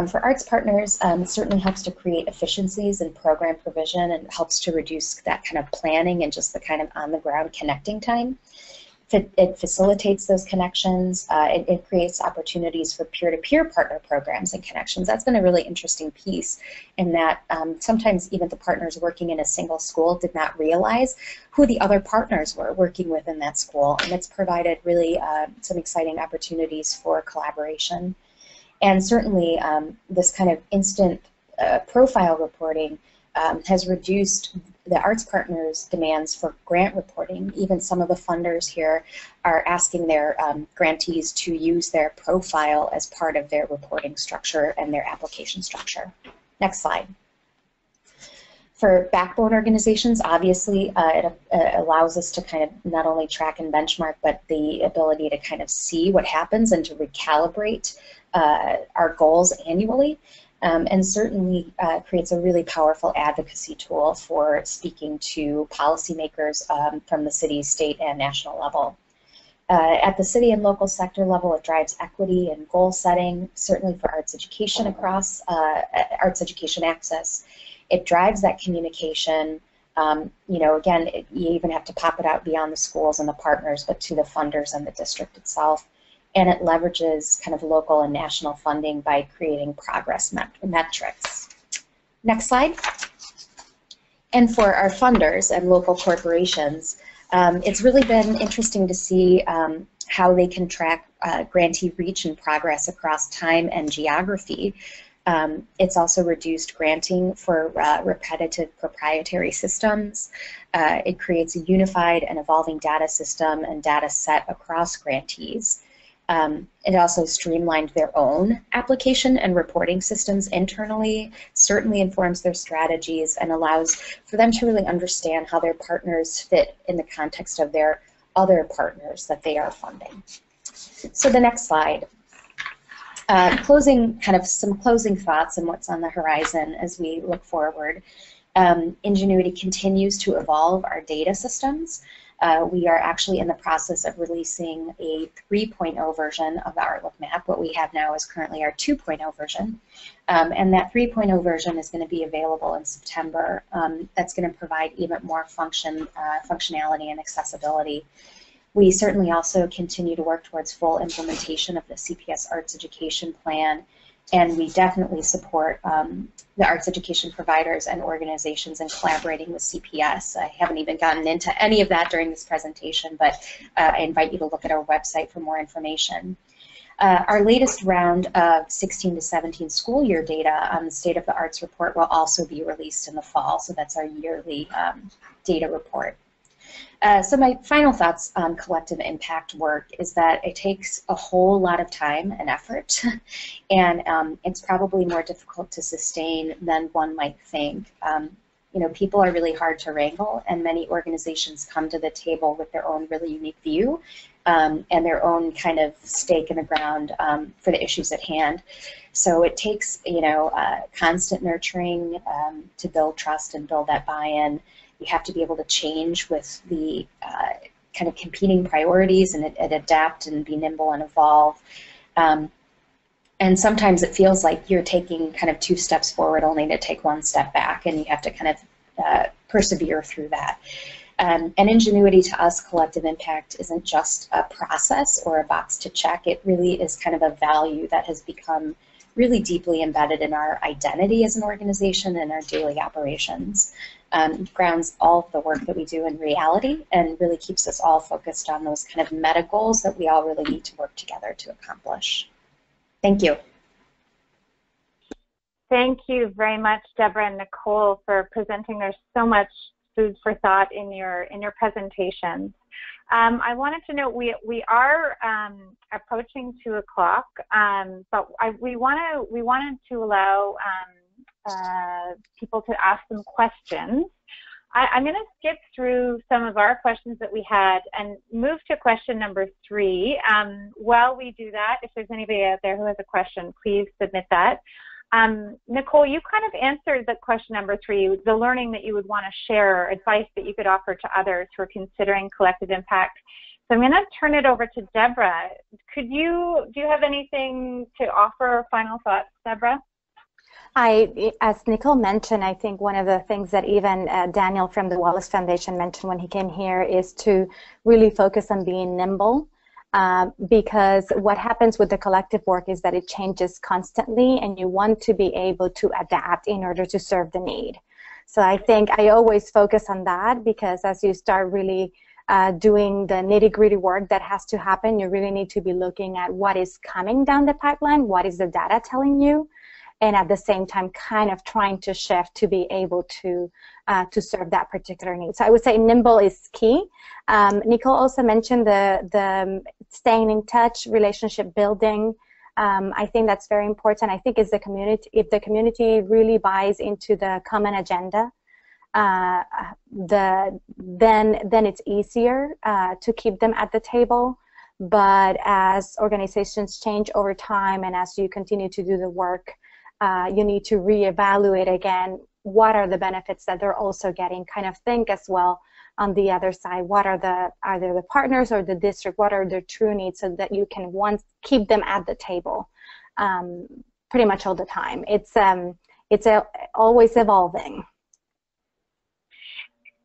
For arts partners, it certainly helps to create efficiencies in program provision and helps to reduce that kind of planning and just the kind of on-the-ground connecting time. It facilitates those connections. It creates opportunities for peer-to-peer partner programs and connections. That's been a really interesting piece in that sometimes even the partners working in a single school did not realize who the other partners were working with in that school, and it's provided really some exciting opportunities for collaboration. And certainly this kind of instant profile reporting has reduced the arts partners' demands for grant reporting. Even some of the funders here are asking their grantees to use their profile as part of their reporting structure and their application structure. Next slide. For backbone organizations, obviously, it allows us to kind of not only track and benchmark, but the ability to kind of see what happens and to recalibrate our goals annually. And certainly creates a really powerful advocacy tool for speaking to policymakers from the city, state, and national level. At the city and local sector level, it drives equity and goal setting, certainly for arts education across arts education access. It drives that communication. You know, again, you even have to pop it out beyond the schools and the partners, but to the funders and the district itself. And it leverages kind of local and national funding by creating progress metrics. Next slide. And for our funders and local corporations, it's really been interesting to see how they can track grantee reach and progress across time and geography. It's also reduced granting for repetitive proprietary systems. It creates a unified and evolving data system and data set across grantees. It also streamlined their own application and reporting systems internally, certainly informs their strategies, and allows for them to really understand how their partners fit in the context of their other partners that they are funding. So the next slide. Some closing thoughts on what's on the horizon as we look forward. Ingenuity continues to evolve our data systems. We are actually in the process of releasing a 3.0 version of the Artlook map. What we have now is currently our 2.0 version. And that 3.0 version is going to be available in September. That's going to provide even more functionality and accessibility. We certainly also continue to work towards full implementation of the CPS Arts Education Plan, and we definitely support the arts education providers and organizations in collaborating with CPS. I haven't even gotten into any of that during this presentation, but I invite you to look at our website for more information. Our latest round of 16 to 17 school year data on the State of the Arts report will also be released in the fall, so that's our yearly data report. So my final thoughts on collective impact work is that it takes a whole lot of time and effort, and it's probably more difficult to sustain than one might think. You know, people are really hard to wrangle, and many organizations come to the table with their own really unique view and their own kind of stake in the ground for the issues at hand. So it takes, you know, constant nurturing to build trust and build that buy-in. You have to be able to change with the kind of competing priorities and adapt and be nimble and evolve. And sometimes it feels like you're taking kind of 2 steps forward only to take 1 step back, and you have to kind of persevere through that. And ingenuity to us, collective impact, isn't just a process or a box to check. It really is kind of a value that has become really deeply embedded in our identity as an organization and our daily operations. Grounds all of the work that we do in reality and really keeps us all focused on those kind of meta goals that we all really need to work together to accomplish. Thank you. Thank you very much, Deborah and Nicole, for presenting. There's so much food for thought in your presentations. I wanted to note we are approaching 2 o'clock, but we wanted to allow people to ask some questions. I'm going to skip through some of our questions that we had and move to question number 3. While we do that, if there's anybody out there who has a question, please submit that. Nicole, you kind of answered the question number 3, the learning that you would want to share, advice that you could offer to others who are considering collective impact. So I'm going to turn it over to Deborah. Do you have anything to offer or final thoughts, Deborah? As Nicole mentioned, I think one of the things that even Daniel from the Wallace Foundation mentioned when he came here is to really focus on being nimble, because what happens with the collective work is that it changes constantly, and you want to be able to adapt in order to serve the need. So I think I always focus on that, because as you start really doing the nitty-gritty work that has to happen, you really need to be looking at what is coming down the pipeline, what is the data telling you, and at the same time kind of trying to shift to be able to serve that particular need. So I would say nimble is key. Nicole also mentioned the staying in touch, relationship building. I think that's very important. I think if the community really buys into the common agenda, then it's easier to keep them at the table. But as organizations change over time and as you continue to do the work, you need to reevaluate again what are the benefits that they're also getting. Kind of think as well on the other side, what are either the partners or the district, what are their true needs, so that you can keep them at the table pretty much all the time. It's always evolving.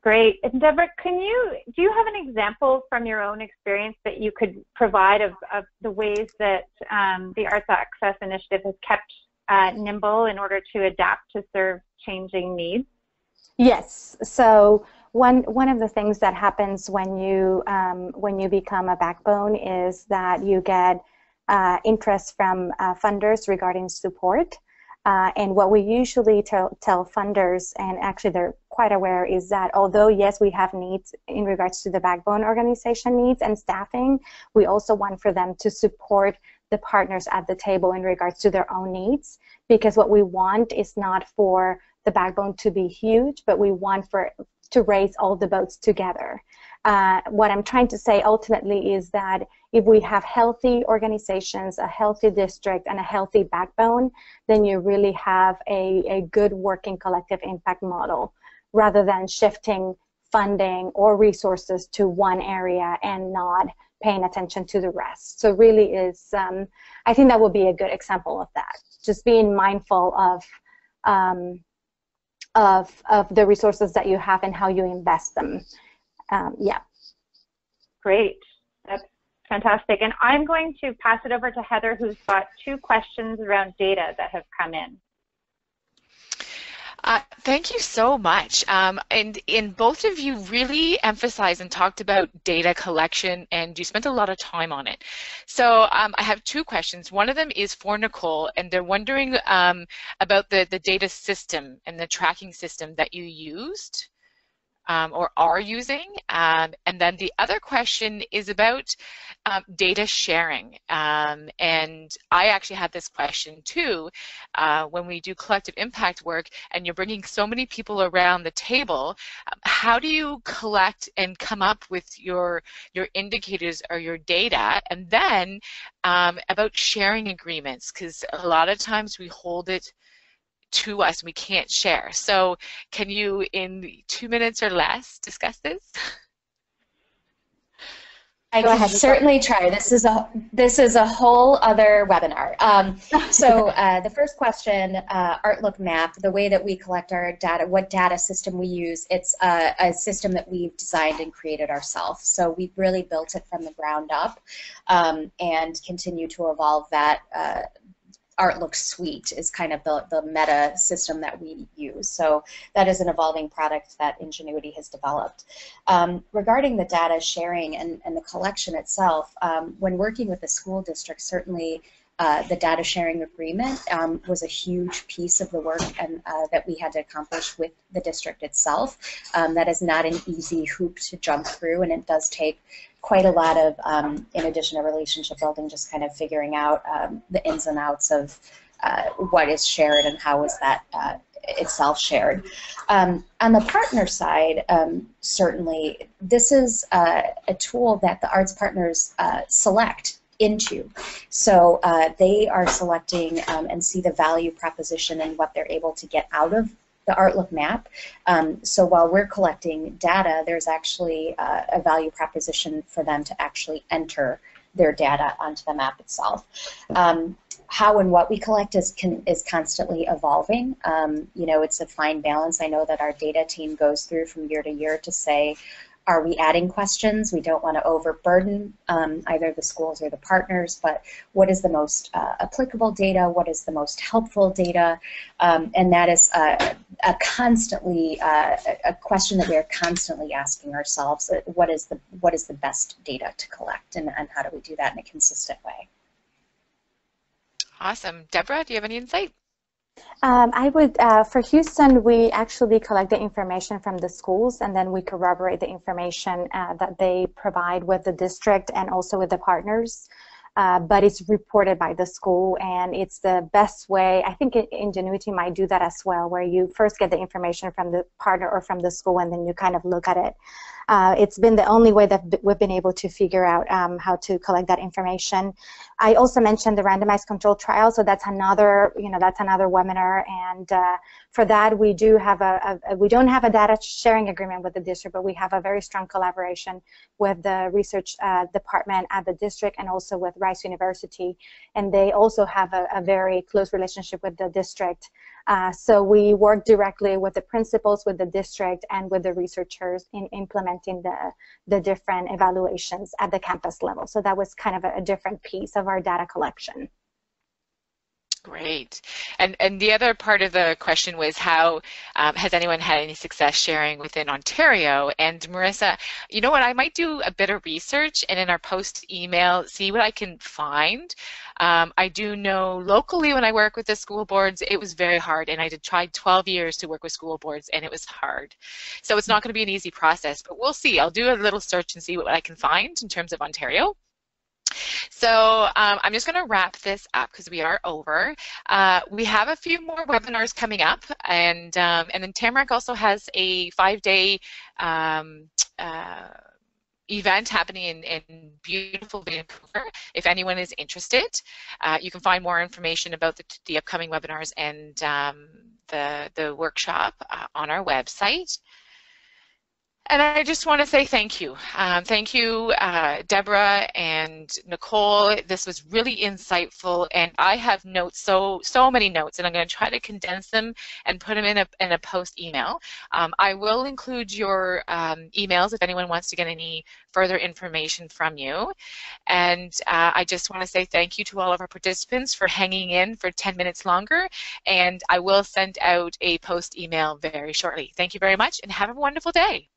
Great. And Deborah, do you have an example from your own experience that you could provide of the ways that the Arts Access Initiative has kept nimble in order to adapt to serve changing needs? Yes. So one of the things that happens when you become a backbone is that you get interest from funders regarding support. And what we usually tell funders, and actually they're quite aware, is that although, yes, we have needs in regards to the backbone organization needs and staffing, we also want for them to support the partners at the table in regards to their own needs, because what we want is not for the backbone to be huge, but we want to raise all the boats together. What I'm trying to say ultimately is that if we have healthy organizations, a healthy district, and a healthy backbone, then you really have a good working collective impact model, rather than shifting funding or resources to one area and not paying attention to the rest. So really is, I think that would be a good example of that. Just being mindful of the resources that you have and how you invest them. Yeah. Great. That's fantastic. And I'm going to pass it over to Heather, who's got 2 questions around data that have come in. Thank you so much. And both of you really emphasized and talked about data collection, and you spent a lot of time on it. So I have 2 questions. One of them is for Nicole, and they're wondering about the data system and the tracking system that you used or are using. And then the other question is about data sharing. And I actually had this question too. When we do collective impact work and you're bringing so many people around the table, how do you collect and come up with your indicators or your data? And then about sharing agreements, because a lot of times we hold it to us, we can't share. So can you, in 2 minutes or less, discuss this? I can certainly try. This is a whole other webinar. So the first question, ArtLook Map, the way that we collect our data, what data system we use, it's a system that we've designed and created ourselves. So we've really built it from the ground up and continue to evolve that. ArtLook Suite is kind of the meta system that we use. So that is an evolving product that Ingenuity has developed. Regarding the data sharing and the collection itself, when working with the school district, certainly the data sharing agreement was a huge piece of the work and that we had to accomplish with the district itself. That is not an easy hoop to jump through, and it does take quite a lot of, in addition to relationship building, just kind of figuring out the ins and outs of what is shared and how is that itself shared. On the partner side, certainly this is a tool that the arts partners select into. So they are selecting and see the value proposition and what they're able to get out of the ArtLook Map. So while we're collecting data, there's actually a value proposition for them to actually enter their data onto the map itself. How and what we collect is constantly evolving. You know, it's a fine balance. I know that our data team goes through from year to year to say, are we adding questions? We don't want to overburden either the schools or the partners, but what is the most applicable data? What is the most helpful data? And that is a question that we are constantly asking ourselves. What is the best data to collect, and how do we do that in a consistent way? Awesome. Deborah, do you have any insight? I would, for Houston, we actually collect the information from the schools, and then we corroborate the information that they provide with the district and also with the partners. But it's reported by the school, and it's the best way. I think Ingenuity might do that as well, where you first get the information from the partner or from the school, and then you kind of look at it. It's been the only way that we've been able to figure out how to collect that information. I also mentioned the randomized control trial, so that's another, that's another webinar. And for that, we do have we don't have a data sharing agreement with the district, but we have a very strong collaboration with the research department at the district and also with Rice University, and they also have a very close relationship with the district. So we work directly with the principals, with the district, and with the researchers in implementing the different evaluations at the campus level. So that was kind of a different piece of our data collection. Great. And the other part of the question was how has anyone had any success sharing within Ontario? And Marissa, you know what, I might do a bit of research and in our post email see what I can find. I do know locally when I work with the school boards, it was very hard, and I did try 12 years to work with school boards, and it was hard. So it's not going to be an easy process, but we'll see. I'll do a little search and see what I can find in terms of Ontario. So I'm just going to wrap this up because we are over. We have a few more webinars coming up, and then Tamarack also has a 5-day event happening in beautiful Vancouver. If anyone is interested, you can find more information about the upcoming webinars and the workshop on our website. And I just want to say thank you. Thank you, Deborah and Nicole. This was really insightful, and I have notes, so many notes, and I'm going to try to condense them and put them in a post email. I will include your emails if anyone wants to get any further information from you. And I just want to say thank you to all of our participants for hanging in for 10 minutes longer, and I will send out a post email very shortly. Thank you very much, and have a wonderful day.